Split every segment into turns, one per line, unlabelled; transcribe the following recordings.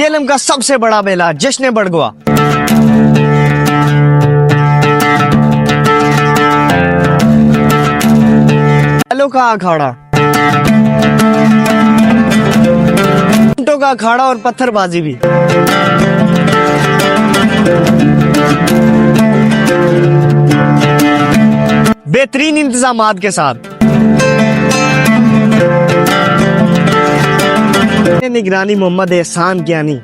जेलम का सबसे बड़ा मेला जश्न बड़गुआ। बैलों का अखाड़ा, ऊंटों का अखाड़ा और पत्थरबाजी भी। बेहतरीन इंतजामात के साथ निगरानी मोहम्मद एहसान कियानी।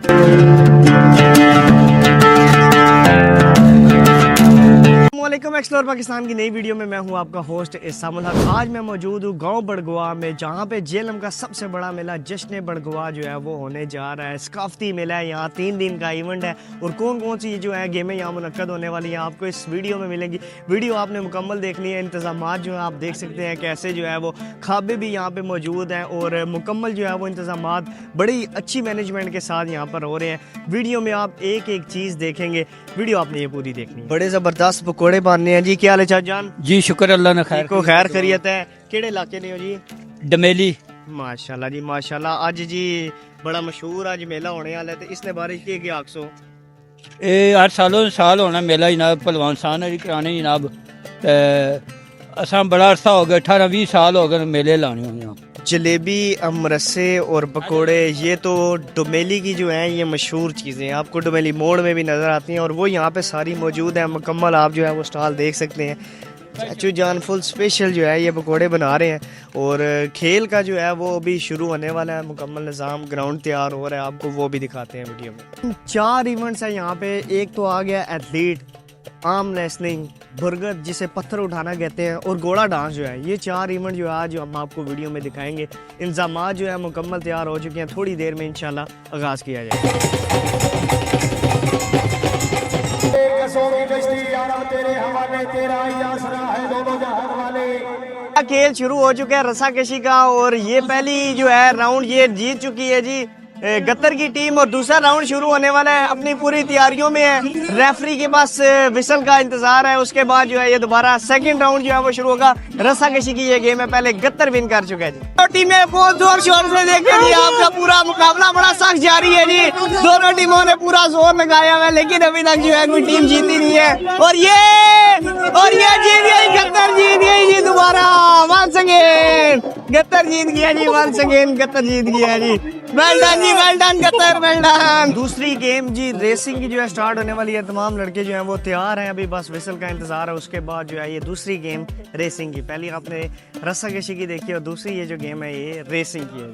वालेकुम एक्सप्लोर पाकिस्तान की नई वीडियो में मैं हूं आपका होस्ट इसामुल हक। आज मैं मौजूद हूं गांव बड़गुआ में, जहां पे जेलम का सबसे बड़ा मेला जश्न बड़गुआ जो है वो होने जा रहा है। सकाफती मेला है, यहाँ 3 दिन का इवेंट है और कौन कौन सी जो है गेमें यहाँ मुनक्कद होने वाली हैं आपको इस वीडियो में मिलेंगी। वीडियो आपने मुकम्मल देखनी है। इंतजामात जो है आप देख सकते हैं कैसे जो है वो खाबे भी यहाँ पे मौजूद हैं और मुकम्मल जो है वो इंतजामात बड़ी अच्छी मैनेजमेंट के साथ यहाँ पर हो रहे हैं। वीडियो में आप एक एक चीज़ देखेंगे, वीडियो आपने ये पूरी देखनी है। बड़े ज़बरदस्त पकौड़े बनने हैं जी। क्या हाल है चाचा जान?
जी शुक्र अल्लाह ने खैर
को खैर खैरियत है। केड़े इलाके ने हो जी?
डमेली।
माशाल्लाह जी माशाल्लाह। आज जी बड़ा मशहूर आज मेला होने वाला है, तो इसने बारिश की कि आक्सो
ये 8 सालों साल होना मेला जनाब, पहलवान साहब ने कराने जनाब। असा बड़ा अरसा हो गया, 18-20 साल हो गए मेले लाने हुए।
जलेबी, अमरसे और पकोड़े, ये तो डोमेली की जो है ये मशहूर चीज़ें हैं। आपको डोमेली मोड़ में भी नज़र आती हैं और वो यहाँ पे सारी मौजूद हैं मुकम्मल। आप जो है वो स्टॉल देख सकते हैं। चाचू जान फुल स्पेशल जो है ये पकोड़े बना रहे हैं और खेल का जो है वो अभी शुरू होने वाला है। मुकम्मल निज़ाम, ग्राउंड तैयार हो रहा है, आपको वो भी दिखाते हैं वीडियो में। 4 इवेंट्स हैं यहाँ पे। एक तो आ गया एथलीट, आर्म रेसलिंग, बर्गर जिसे पत्थर उठाना कहते हैं, और घोड़ा डांस जो है। ये 4 इवेंट जो है आज हम आपको वीडियो में दिखाएंगे। इंतजामात जो है मुकम्मल तैयार हो चुके हैं। थोड़ी देर में इंशाल्लाह आगाज़ किया जाएगा। खेल शुरू हो चुका है रस्साकशी का और ये पहली जो है राउंड ये जीत चुकी है जी गत्तर की टीम और दूसरा राउंड शुरू होने वाला है। अपनी पूरी तैयारियों में है। रेफरी के पास विसल का इंतजार है। उसके बाद जो है ये दोबारा सेकंड राउंड जो है वो शुरू होगा। रस्साकशी की ये गेम है, पहले गत्तर विन कर चुका है जी। तो टीमें बहुत जोर शोर से देखें जी, आपका पूरा मुकाबला बड़ा सख्त जारी है जी। दोनों टीमों ने पूरा जोर लगाया हुआ है, लेकिन अभी तक जो है कोई टीम जीती नहीं है। और ये जीत गई, गत्तर जीत गई जी दोबारा। वंस अगेन गत्तर जीत गया जी। वंस अगेन गत्तर जीत गया जी। वेल डन जी, वेल डन गत्तर, वेल डन। दूसरी गेम जी रेसिंग की जो है स्टार्ट होने वाली है। तमाम लड़के जो हैं वो तैयार हैं, अभी बस विसल का इंतजार है। उसके बाद जो है ये दूसरी गेम रेसिंग की, पहली आपने रस्साकशी की देखी और दूसरी ये जो गेम है ये रेसिंग की है।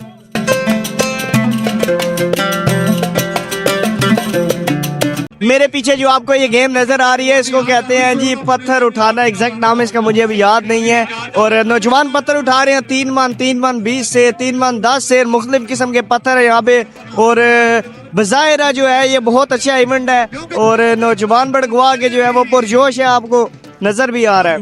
मेरे पीछे जो आपको ये गेम नजर आ रही है इसको कहते हैं जी पत्थर उठाना। एग्जैक्ट नाम इसका मुझे अभी याद नहीं है। और नौजवान पत्थर उठा रहे हैं। 3 मन 20 से 3 मन 10 से मुख्तलिफ किस्म के पत्थर है यहाँ पे। और बज़ाहिर जो है ये बहुत अच्छा इवेंट है और नौजवान बड़गुआ के जो है वो पुरजोश है, आपको नजर भी आ रहा है।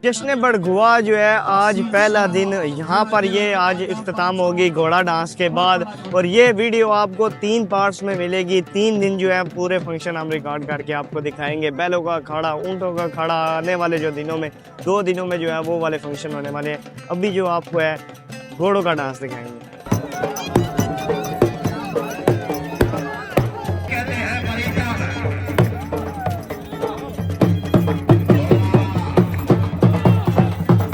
जश्न बड़गुआ जो है आज पहला दिन यहाँ पर ये आज इख्तिताम होगी घोड़ा डांस के बाद। और ये वीडियो आपको 3 पार्ट्स में मिलेगी। 3 दिन जो है पूरे फंक्शन हम रिकॉर्ड करके आपको दिखाएंगे। बैलों का अखाड़ा, ऊँटों का अखाड़ा आने वाले जो दिनों में 2 दिनों में जो है वो वाले फंक्शन होने वाले हैं। अभी जो आपको है घोड़ों का डांस दिखाएंगे।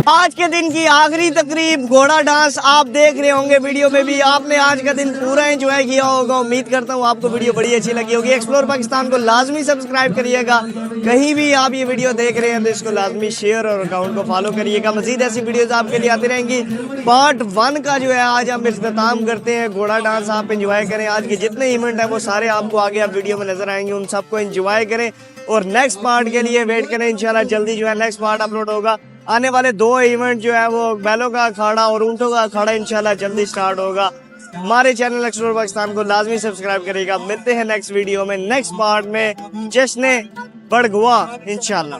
आज के दिन की आखिरी तकरीब घोड़ा डांस आप देख रहे होंगे वीडियो में भी। आपने आज का दिन पूरा एंजॉय किया होगा। उम्मीद करता हूँ आपको वीडियो बड़ी अच्छी लगी होगी। एक्सप्लोर पाकिस्तान को लाजमी सब्सक्राइब करिएगा। कहीं भी आप ये वीडियो देख रहे हैं तो इसको लाजमी शेयर और अकाउंट को फॉलो करिएगा। मजीद ऐसी वीडियोस आपके लिए आती रहेंगी। पार्ट 1 का जो है आज हम इख्तिताम करते हैं। घोड़ा डांस आप एंजॉय करें। आज के जितने इवेंट हैं वो सारे आपको आगे आप वीडियो में नजर आएंगे। उन सबको एंजॉय करें और नेक्स्ट पार्ट के लिए वेट करें। इंशाल्लाह जल्दी जो है नेक्स्ट पार्ट अपलोड होगा। आने वाले 2 इवेंट जो है वो बैलों का अखाड़ा और ऊँटों का अखाड़ा इंशाल्लाह जल्दी स्टार्ट होगा। हमारे चैनल एक्सप्लोर पाकिस्तान को लाजमी सब्सक्राइब करिएगा। मिलते हैं नेक्स्ट वीडियो में, नेक्स्ट पार्ट में जश्न बड़गुआ इंशाल्लाह।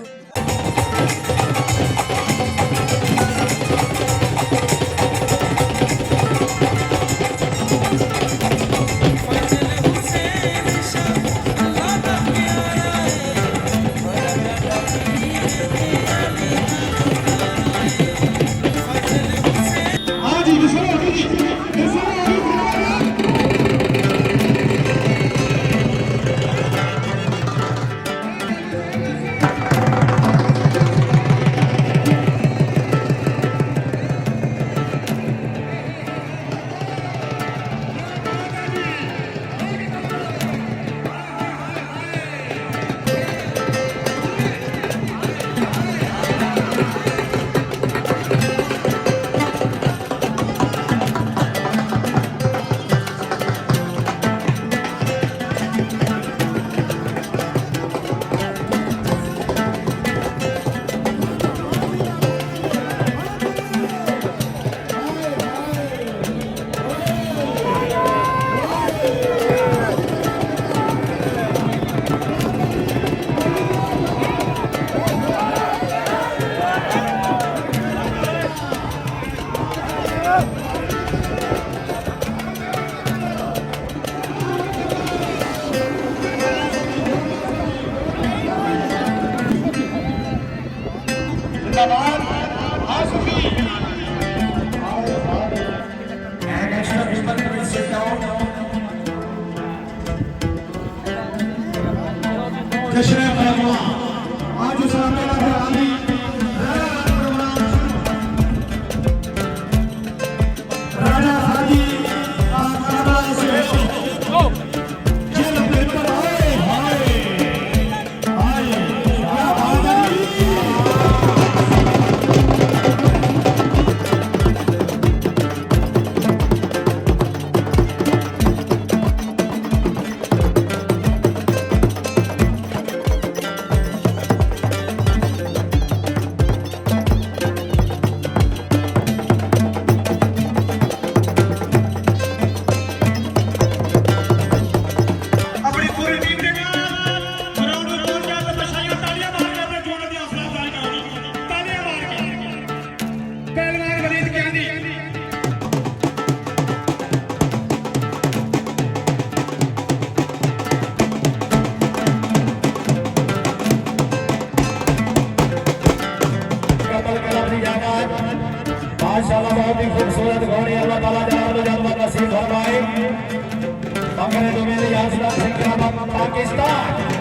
जिंदाबाद आसुकी and extra people please sit down जश्न पहलवा आज उस मेला खिलाड़ी राजा हाजी आकारा से जेल पेपर आए हाय हाय अपनी पूरी टीम के साथ ग्राउंड में पहुंच गया तो बशाइयां तालियां मार के अपने जोड़ दी हौसला अफजाई करो तालियां मार के पहलवान वलीद कहंदी कबल कला अपनी जाबाज माशाल्लाह बहुत ही खूबसूरत घोड़ी अल्लाह ताला जनाब जलवा नसीब फरमाए मगर तो मेरे याद सिंह पाकिस्तान